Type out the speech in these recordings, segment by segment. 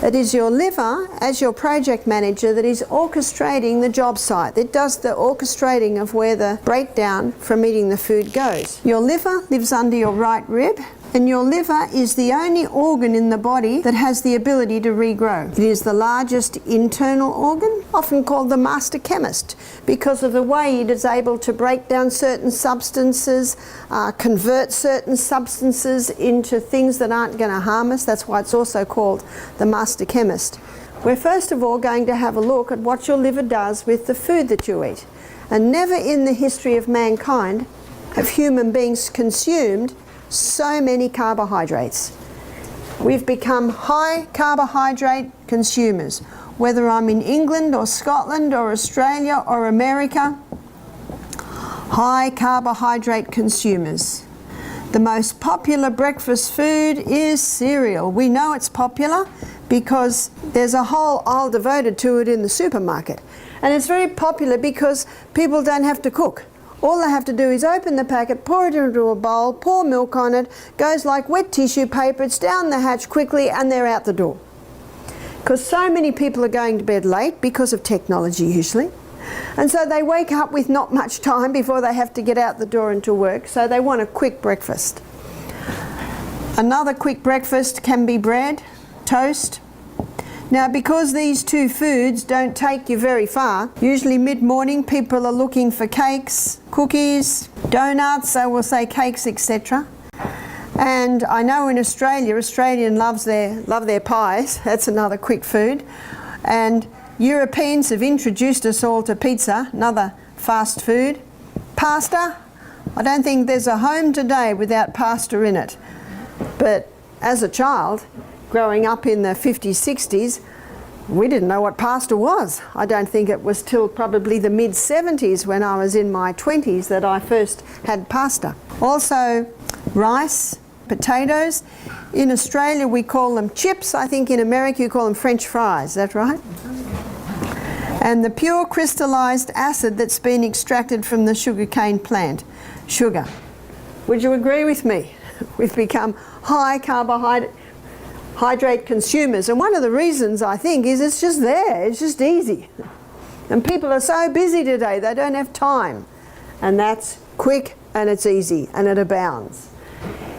It is your liver, as your project manager, that is orchestrating the job site. It does the orchestrating of where the breakdown from eating the food goes. Your liver lives under your right rib, and your liver is the only organ in the body that has the ability to regrow. It is the largest internal organ, often called the master chemist, because of the way it is able to break down certain substances, convert certain substances into things that aren't going to harm us. That's why it's also called the master chemist. We're first of all going to have a look at what your liver does with the food that you eat. And never in the history of mankind have human beings consumed so many carbohydrates. We've become high carbohydrate consumers. Whether I'm in England or Scotland or Australia or America, high carbohydrate consumers. The most popular breakfast food is cereal. We know it's popular because there's a whole aisle devoted to it in the supermarket. And it's very popular because people don't have to cook. All they have to do is open the packet, pour it into a bowl, pour milk on it, goes like wet tissue paper, it's down the hatch quickly and they're out the door. Because so many people are going to bed late because of technology usually. And so they wake up with not much time before they have to get out the door and to work, so they want a quick breakfast. Another quick breakfast can be bread, toast. Now, because these two foods don't take you very far, usually mid-morning people are looking for cakes, cookies, donuts, I will say cakes, etc. And I know in Australia, Australians love their pies. That's another quick food. And Europeans have introduced us all to pizza, another fast food. Pasta, I don't think there's a home today without pasta in it. But as a child, growing up in the 50s, 60s, we didn't know what pasta was. I don't think it was till probably the mid-70s when I was in my 20s that I first had pasta. Also, rice, potatoes. In Australia we call them chips. I think in America you call them French fries. Is that right? And the pure crystallized acid that's been extracted from the sugarcane plant, sugar. Would you agree with me? We've become high carbohydrate consumers, and one of the reasons I think is it's just there, it's just easy. And people are so busy today they don't have time, and that's quick and it's easy and it abounds.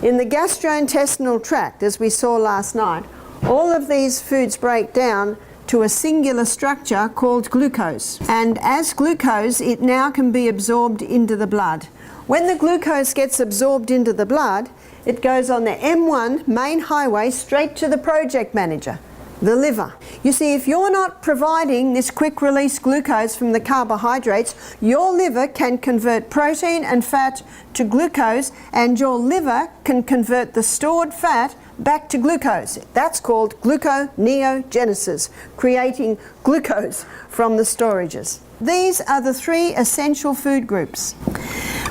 In the gastrointestinal tract, as we saw last night, all of these foods break down to a singular structure called glucose, and as glucose it now can be absorbed into the blood. When the glucose gets absorbed into the blood, it goes on the M1 main highway straight to the project manager, the liver. You see, if you're not providing this quick release glucose from the carbohydrates, your liver can convert protein and fat to glucose, and your liver can convert the stored fat back to glucose. That's called gluconeogenesis, creating glucose from the storages. These are the three essential food groups.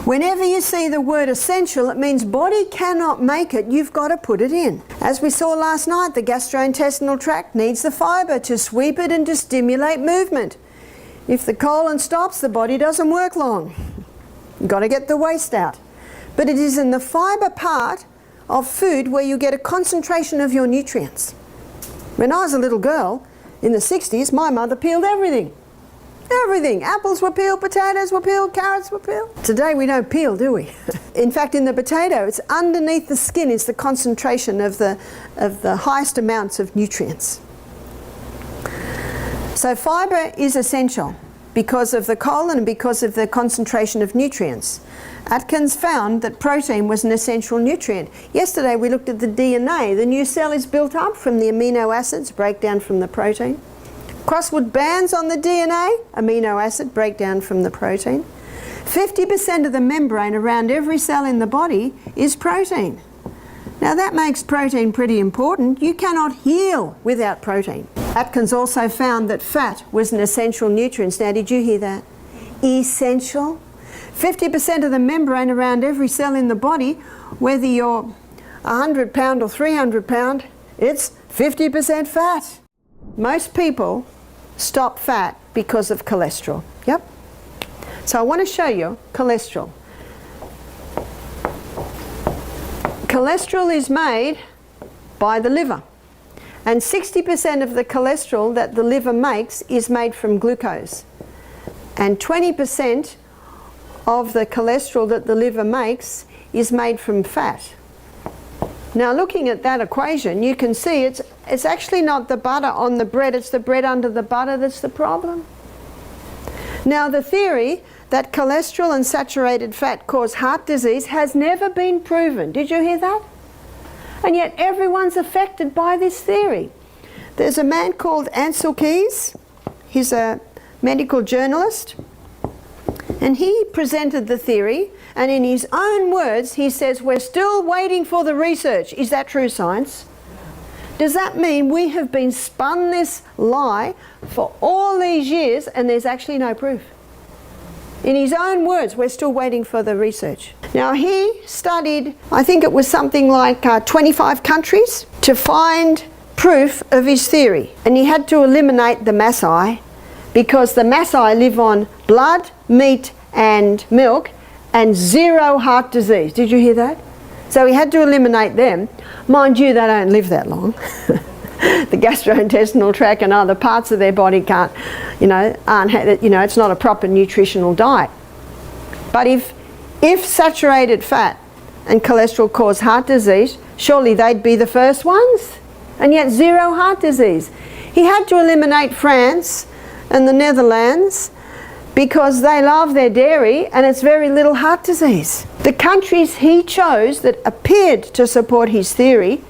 Whenever you see the word essential, it means body cannot make it, you've got to put it in. As we saw last night, the gastrointestinal tract needs the fibre to sweep it and to stimulate movement. If the colon stops, the body doesn't work long. You've got to get the waste out. But it is in the fibre part of food where you get a concentration of your nutrients. When I was a little girl, in the 60s, my mother peeled everything. Everything. Apples were peeled, potatoes were peeled, carrots were peeled. Today we don't peel, do we? In fact, in the potato, it's underneath the skin is the concentration of the highest amounts of nutrients. So fibre is essential because of the colon and because of the concentration of nutrients. Atkins found that protein was an essential nutrient. Yesterday we looked at the DNA. The new cell is built up from the amino acids, breakdown from the protein. Crosswood bands on the DNA, amino acid breakdown from the protein. 50% of the membrane around every cell in the body is protein. Now that makes protein pretty important. You cannot heal without protein. Atkins also found that fat was an essential nutrient. Now did you hear that? Essential. 50% of the membrane around every cell in the body, whether you're 100 pound or 300 pound, it's 50% fat. Most people stop fat because of cholesterol. Yep. So I want to show you cholesterol. Cholesterol is made by the liver, And 60% of the cholesterol that the liver makes is made from glucose. And 20% of the cholesterol that the liver makes is made from fat. Now looking at that equation, you can see it's actually not the butter on the bread, it's the bread under the butter that's the problem. Now the theory that cholesterol and saturated fat cause heart disease has never been proven. Did you hear that? And yet everyone's affected by this theory. There's a man called Ansel Keys. He's a medical journalist. And he presented the theory, and in his own words, he says, we're still waiting for the research. Is that true, science? Does that mean we have been spun this lie for all these years and there's actually no proof? In his own words, we're still waiting for the research. Now he studied, I think it was something like 25 countries to find proof of his theory. And he had to eliminate the Maasai because the Maasai live on blood, meat and milk and zero heart disease. Did you hear that? So he had to eliminate them. Mind you, they don't live that long. The gastrointestinal tract and other parts of their body can't, it's not a proper nutritional diet. But if saturated fat and cholesterol cause heart disease, surely they'd be the first ones, and yet zero heart disease. He had to eliminate France and the Netherlands because they love their dairy and it's very little heart disease. The countries he chose that appeared to support his theory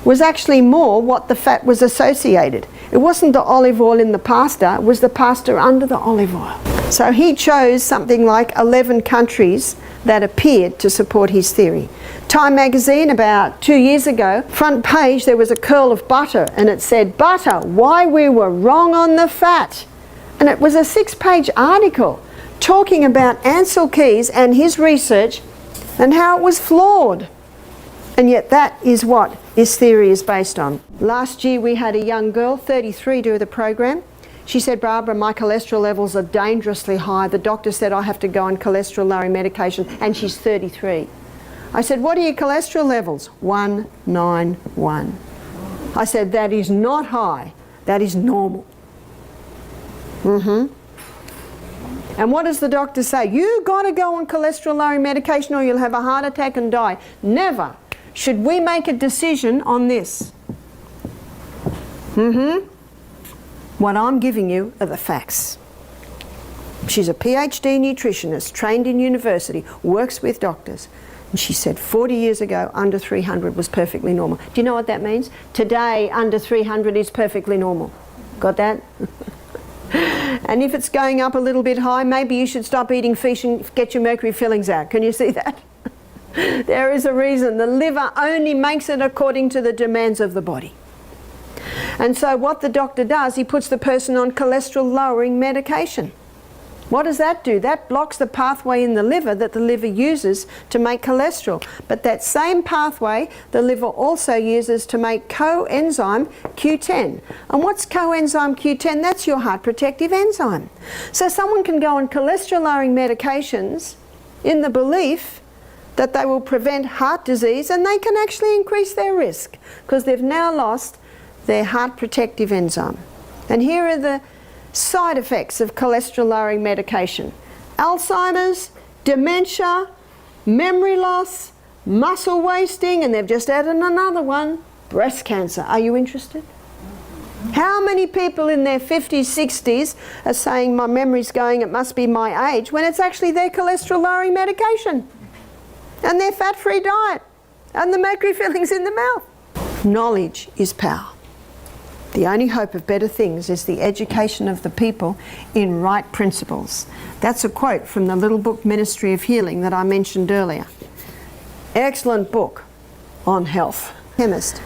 was actually more what the fat was associated. It wasn't the olive oil in the pasta, it was the pasta under the olive oil. So he chose something like 11 countries that appeared to support his theory. Time magazine about 2 years ago, front page there was a curl of butter and it said, "Butter, why we were wrong on the fat." And it was a 6-page article talking about Ansel Keys and his research and how it was flawed. And yet that is what this theory is based on. Last year we had a young girl, 33, do the program. She said, "Barbara, my cholesterol levels are dangerously high. The doctor said I have to go on cholesterol lowering medication," and she's 33. I said, "What are your cholesterol levels?" 191. I said, "That is not high, that is normal." And what does the doctor say? "You got to go on cholesterol lowering medication or you'll have a heart attack and die." Never should we make a decision on this. What I'm giving you are the facts. She's a PhD nutritionist, trained in university, works with doctors. And she said 40 years ago, under 300 was perfectly normal. Do you know what that means? Today, under 300 is perfectly normal. Got that? And if it's going up a little bit high, maybe you should stop eating fish and get your mercury fillings out. Can you see that? There is a reason. The liver only makes it according to the demands of the body. And so what the doctor does, he puts the person on cholesterol lowering medication. What does that do? That blocks the pathway in the liver that the liver uses to make cholesterol. But that same pathway the liver also uses to make coenzyme Q10. And what's coenzyme Q10? That's your heart protective enzyme. So someone can go on cholesterol lowering medications in the belief that they will prevent heart disease, and they can actually increase their risk because they've now lost their heart protective enzyme. And here are the side effects of cholesterol lowering medication: Alzheimer's, dementia, memory loss, muscle wasting, and they've just added another one, breast cancer. Are you interested? How many people in their 50s, 60s are saying my memory's going, it must be my age, when it's actually their cholesterol lowering medication and their fat-free diet and the mercury fillings in the mouth? Knowledge is power. The only hope of better things is the education of the people in right principles. That's a quote from the little book Ministry of Healing that I mentioned earlier. Excellent book on health. Chemist.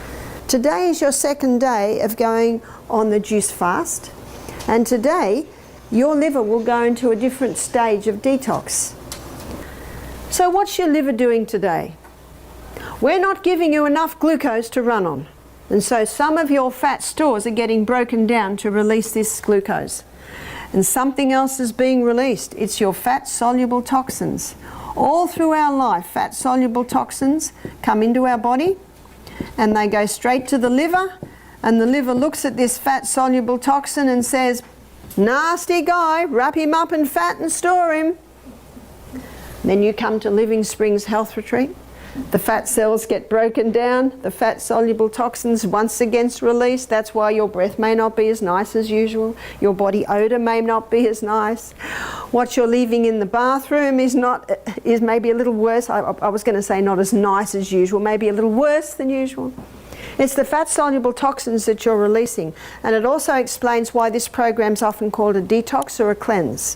Today is your second day of going on the juice fast, and today your liver will go into a different stage of detox. So what's your liver doing today? We're not giving you enough glucose to run on. And so some of your fat stores are getting broken down to release this glucose. And something else is being released. It's your fat-soluble toxins. All through our life, fat-soluble toxins come into our body and they go straight to the liver and the liver looks at this fat-soluble toxin and says, nasty guy, wrap him up in fat and store him. Then you come to Living Springs Health Retreat. The fat cells get broken down, the fat-soluble toxins once again released. That's why your breath may not be as nice as usual. Your body odour may not be as nice. What you're leaving in the bathroom is maybe a little worse. I was going to say not as nice as usual, maybe a little worse than usual. It's the fat-soluble toxins that you're releasing. And it also explains why this program's often called a detox or a cleanse.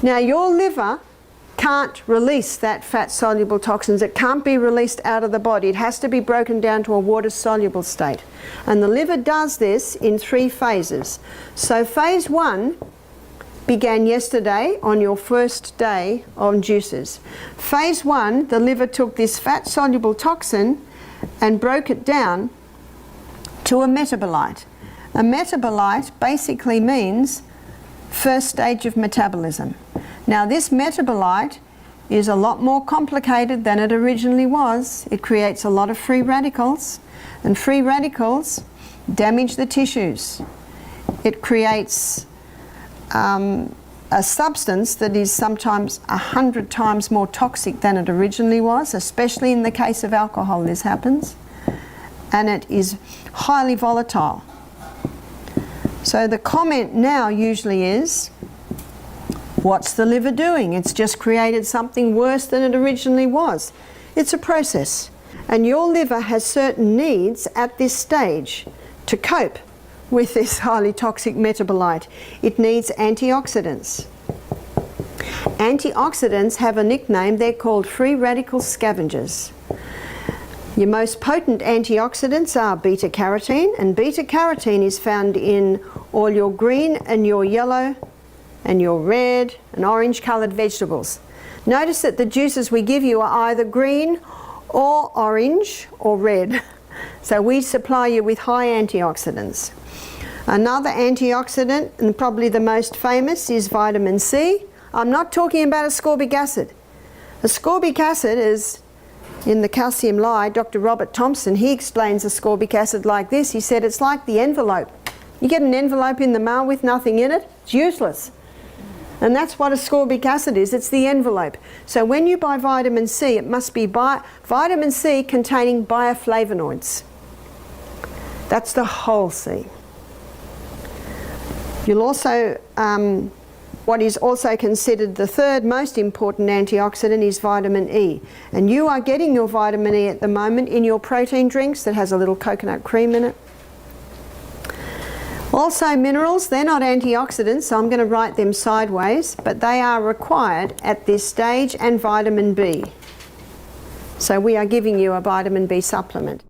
Now, your liver can't release that fat-soluble toxins. It can't be released out of the body. It has to be broken down to a water-soluble state. And the liver does this in 3 phases. So phase 1 began yesterday on your first day on juices. Phase 1, the liver took this fat-soluble toxin and broke it down to a metabolite. A metabolite basically means first stage of metabolism. Now, this metabolite is a lot more complicated than it originally was. It creates a lot of free radicals, and free radicals damage the tissues. It creates a substance that is sometimes 100 times more toxic than it originally was, especially in the case of alcohol this happens, and it is highly volatile. So the comment now usually is, what's the liver doing? It's just created something worse than it originally was. It's a process. And your liver has certain needs at this stage to cope with this highly toxic metabolite. It needs antioxidants. Antioxidants have a nickname. They're called free radical scavengers. Your most potent antioxidants are beta-carotene, and beta-carotene is found in all your green and your yellow and your red and orange coloured vegetables. Notice that the juices we give you are either green or orange or red. So we supply you with high antioxidants. Another antioxidant, and probably the most famous, is vitamin C. I'm not talking about ascorbic acid. Ascorbic acid is in the Calcium Lie. Dr. Robert Thompson, he explains ascorbic acid like this. He said it's like the envelope. You get an envelope in the mail with nothing in it, it's useless. And that's what ascorbic acid is. It's the envelope. So when you buy vitamin C, it must be vitamin C containing bioflavonoids. That's the whole C. You'll also, what is also considered the third most important antioxidant is vitamin E. And you are getting your vitamin E at the moment in your protein drinks that has a little coconut cream in it. Also minerals, they're not antioxidants, so I'm going to write them sideways, but they are required at this stage, and vitamin B. So we are giving you a vitamin B supplement.